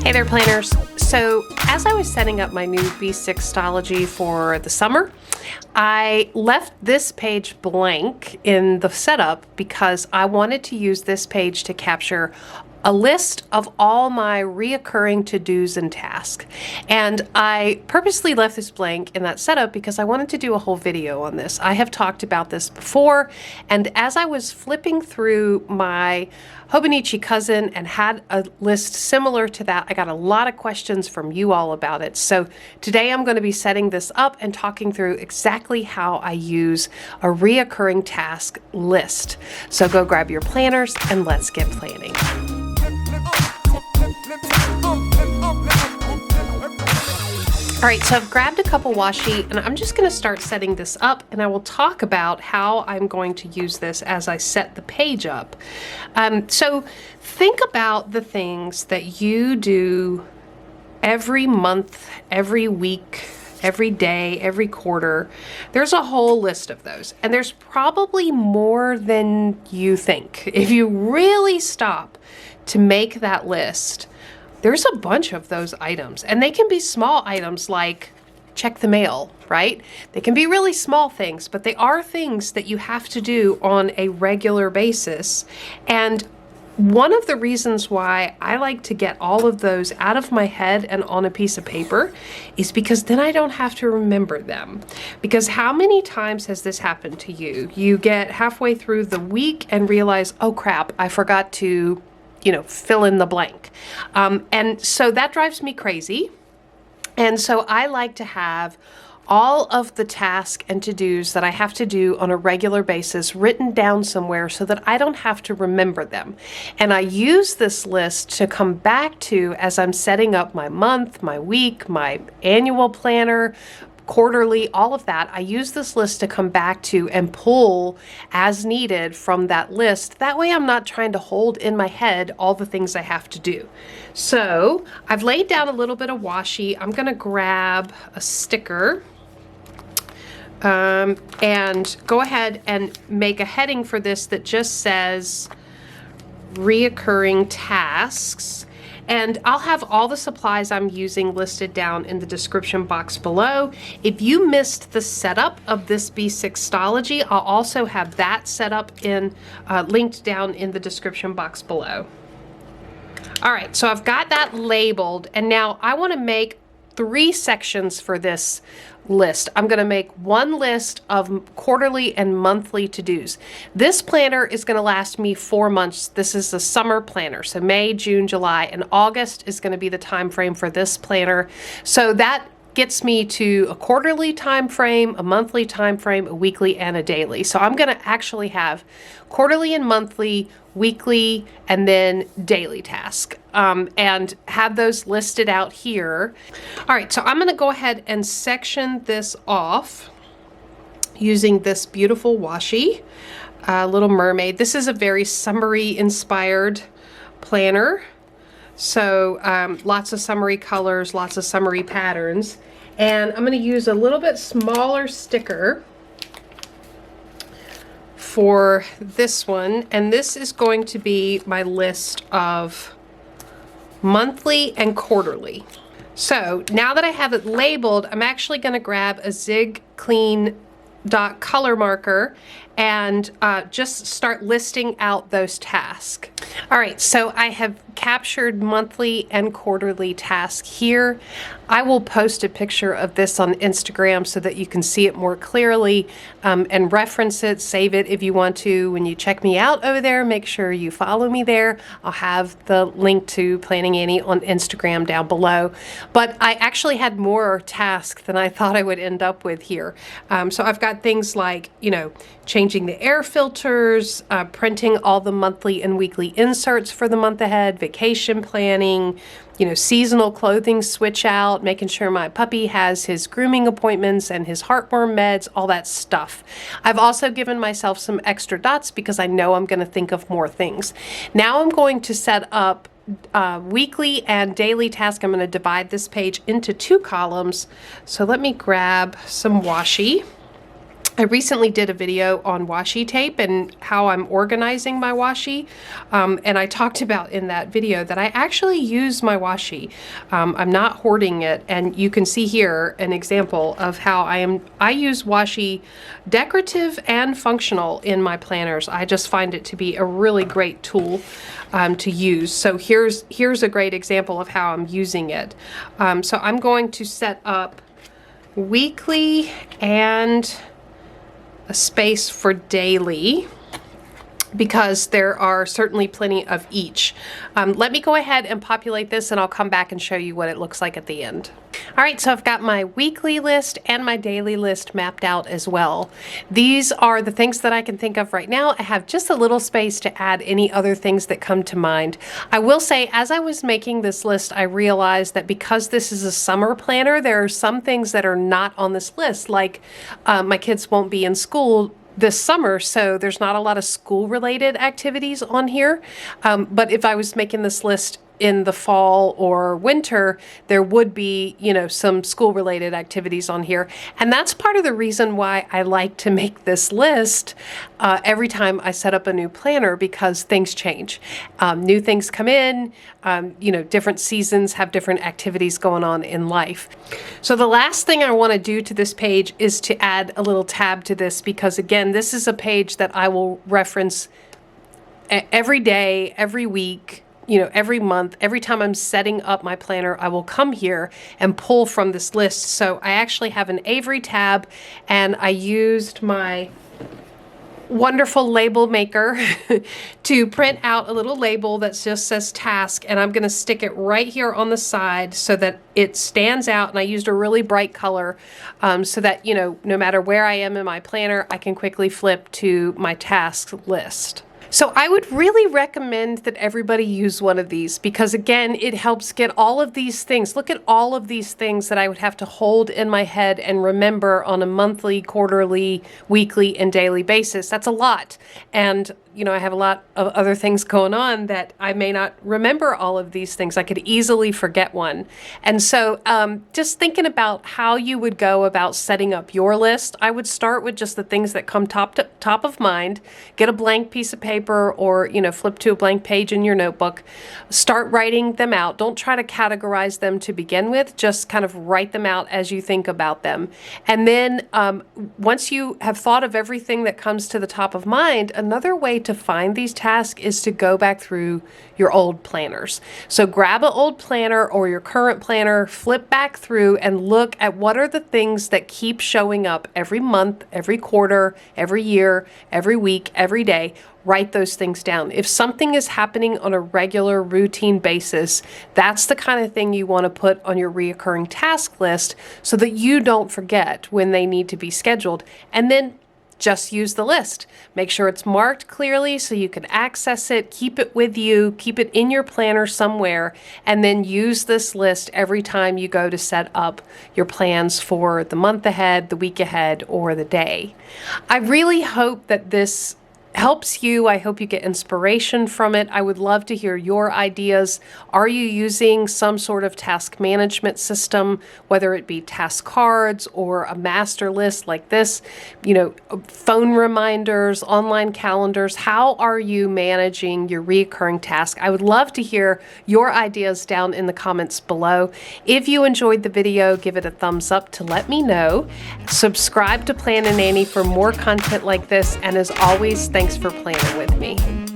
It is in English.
Hey there, planners. So as I was setting up my new B6stology for the summer, I left this page blank in the setup because I wanted to use this page to capture a list of all my reoccurring to-dos and tasks. And I purposely left this blank in that setup because I wanted to do a whole video on this. I have talked about this before, and as I was flipping through my Hobonichi cousin and had a list similar to that, I got a lot of questions from you all about it. So today I'm going to be setting this up and talking through exactly how I use a reoccurring task list. So go grab your planners and let's get planning. All right, so I've grabbed a couple washi and I'm just going to start setting this up, and I will talk about how I'm going to use this as I set the page up. So think about the things that you do every month, every week, every day, every quarter. There's a whole list of those, and there's probably more than you think. If you really stop to make that list, there's a bunch of those items, and they can be small items like check the mail, right? They can be really small things, but they are things that you have to do on a regular basis. And one of the reasons why I like to get all of those out of my head and on a piece of paper is because then I don't have to remember them. Because how many times has this happened to you? You get halfway through the week and realize, oh crap, I forgot to fill in the blank. And so that drives me crazy. And so I like to have all of the tasks and to-dos that I have to do on a regular basis written down somewhere so that I don't have to remember them. And I use this list to come back to as I'm setting up my month, my week, my annual planner, quarterly, all of that. I use this list to come back to and pull as needed from that list. That way I'm not trying to hold in my head all the things I have to do. So I've laid down a little bit of washi. I'm going to grab a sticker and go ahead and make a heading for this that just says reoccurring tasks. And I'll have all the supplies I'm using listed down in the description box below. If you missed the setup of this B6stology, I'll also have that set up in linked down in the description box below. All right, so I've got that labeled, and now I want to make 3 sections for this list. I'm going to make one list of quarterly and monthly to-dos. This planner is going to last me 4 months. This is the summer planner. So May, June, July, and August is going to be the time frame for this planner. So that gets me to a quarterly time frame, a monthly time frame, a weekly, and a daily. So I'm going to actually have quarterly and monthly, weekly, and then daily task, and have those listed out here. All right, so I'm going to go ahead and section this off using this beautiful washi, Little Mermaid. This is a very summery inspired planner. So lots of summery colors, lots of summery patterns. And I'm going to use a little bit smaller sticker for this one. And this is going to be my list of monthly and quarterly. So now that I have it labeled, I'm actually going to grab a Zig Clean dot color marker and just start listing out those tasks. All right, so I have captured monthly and quarterly tasks here. I will post a picture of this on Instagram so that you can see it more clearly and reference it, save it if you want to. When you check me out over there, make sure you follow me there. I'll have the link to Planning Annie on Instagram down below. But I actually had more tasks than I thought I would end up with here. So I've got things like, changing the air filters, printing all the monthly and weekly inserts for the month ahead, vacation planning, seasonal clothing switch out, making sure my puppy has his grooming appointments and his heartworm meds, all that stuff. I've also given myself some extra dots because I know I'm going to think of more things. Now I'm going to set up weekly and daily tasks. I'm going to divide this page into 2 columns. So let me grab some washi. I recently did a video on washi tape and how I'm organizing my washi, and I talked about in that video that I actually use my washi. I'm not hoarding it, and you can see here an example of how I use washi decorative and functional in my planners. I just find it to be a really great tool to use. So here's a great example of how I'm using it. So I'm going to set up weekly and a space for daily, because there are certainly plenty of each. Let me go ahead and populate this, and I'll come back and show you what it looks like at the end. All right, so I've got my weekly list and my daily list mapped out as well. These are the things that I can think of right now. I have just a little space to add any other things that come to mind. I will say, as I was making this list, I realized that because this is a summer planner, there are some things that are not on this list, like my kids won't be in school this summer, so there's not a lot of school-related activities on here. But if I was making this list in the fall or winter, there would be, you know, some school-related activities on here. And that's part of the reason why I like to make this list every time I set up a new planner, because things change. New things come in, you know, different seasons have different activities going on in life. So the last thing I want to do to this page is to add a little tab to this, because again, this is a page that I will reference every day, every week, you know, every month. Every time I'm setting up my planner, I will come here and pull from this list. So I actually have an Avery tab, and I used my wonderful label maker to print out a little label that just says task, and I'm going to stick it right here on the side so that it stands out. And I used a really bright color so that, you know, no matter where I am in my planner, I can quickly flip to my task list. So I would really recommend that everybody use one of these, because again, it helps get all of these things. Look at all of these things that I would have to hold in my head and remember on a monthly, quarterly, weekly, and daily basis. That's a lot. And you know, I have a lot of other things going on that I may not remember all of these things. I could easily forget one. And so just thinking about how you would go about setting up your list, I would start with just the things that come top of mind. Get a blank piece of paper, or, you know, flip to a blank page in your notebook. Start writing them out. Don't try to categorize them to begin with. Just kind of write them out as you think about them. And then once you have thought of everything that comes to the top of mind, another way to find these tasks is to go back through your old planners. So grab an old planner or your current planner, flip back through and look at what are the things that keep showing up every month, every quarter, every year, every week, every day. Write those things down. If something is happening on a regular routine basis, that's the kind of thing you want to put on your reoccurring task list so that you don't forget when they need to be scheduled. And then just use the list. Make sure it's marked clearly so you can access it, keep it with you, keep it in your planner somewhere, and then use this list every time you go to set up your plans for the month ahead, the week ahead, or the day. I really hope that this helps you. I hope you get inspiration from it. I would love to hear your ideas. Are you using some sort of task management system, whether it be task cards or a master list like this, you know, phone reminders, online calendars? How are you managing your recurring task? I would love to hear your ideas down in the comments below. If you enjoyed the video, give it a thumbs up to let me know. Subscribe to Planning Annie for more content like this. And as always, thanks for planning with me.